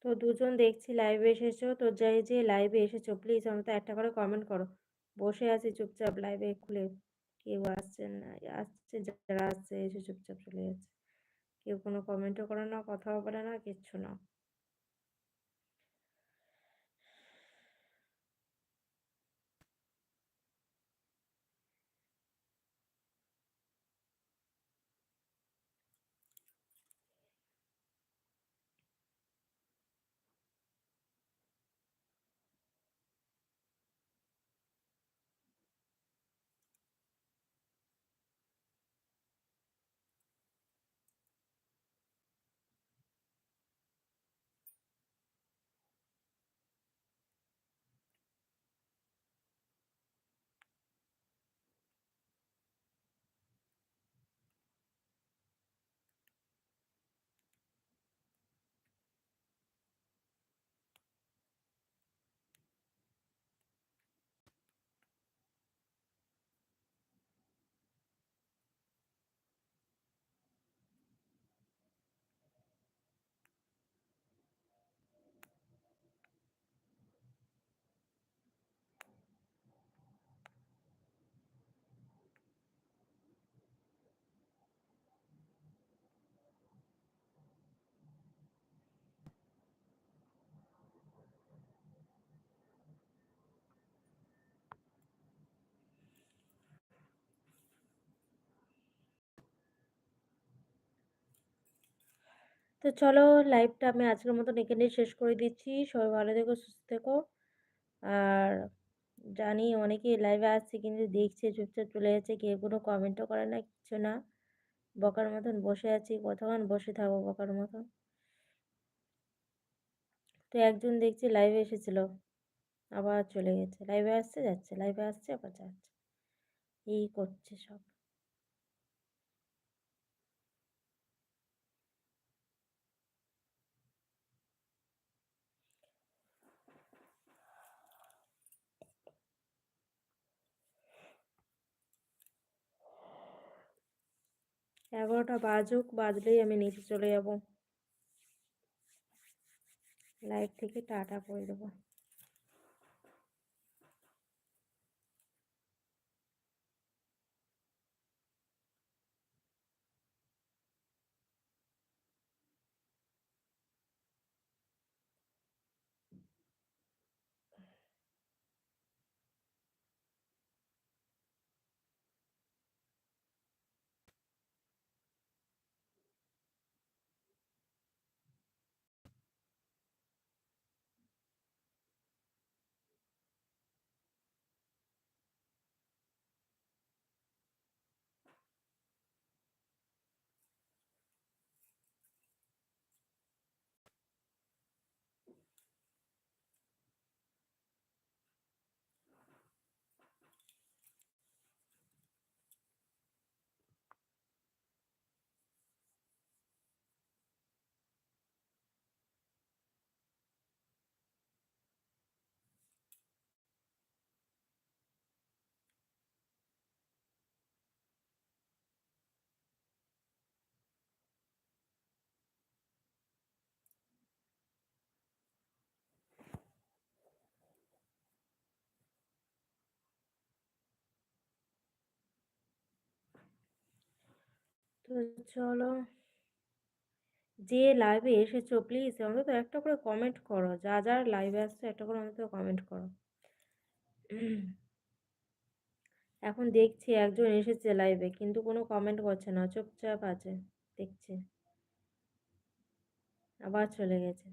তো দুজন দেখছি লাইভে এসেছো, তো যাই যে লাইভে এসেছো প্লিজ অন্তত একটা করে কমেন্ট করো। বসে আছি চুপচাপ লাইভে খুলে, কেউ আসছে না। আসছে যারা আসছে এসে চুপচাপ চলে যাচ্ছে, কেউ কোনো কমেন্টও করে না, কথাও বলে না, কিচ্ছু না। তো চলো, লাইভটা আমি আজকের মতন এখানেই শেষ করে দিচ্ছি। সবাই ভালো থেকো, সুস্থ থেকো। আর জানি অনেকেই লাইভে আসছে কিন্তু দেখছে চুপচাপ চলে যাচ্ছে, কেউ কোনো কমেন্টও করে না, কিচ্ছু না। বকার মতন বসে আছি, কতক্ষণ বসে থাকবো বকার মতন। তো একজন দেখছি লাইভে এসেছিল, আবার চলে গেছে। লাইভে আসছে যাচ্ছে, লাইভে আসছে আবার যাচ্ছে, এই করছে সব। 11টা বাজুক, বাজলেই আমি নিচে চলে যাব, লাইভ থেকে টাটা করে দেবো। তো চলো, যে লাইভে এসেছো প্লিজ অন্তত একটা করে কমেন্ট করো, যা যা লাইভে আসছো একটা করে অন্তত কমেন্ট করো। এখন দেখছি একজন এসেছে লাইভে কিন্তু কোনো কমেন্ট করছে না, চুপচাপ আছে, দেখছে, আবার চলে গেছে।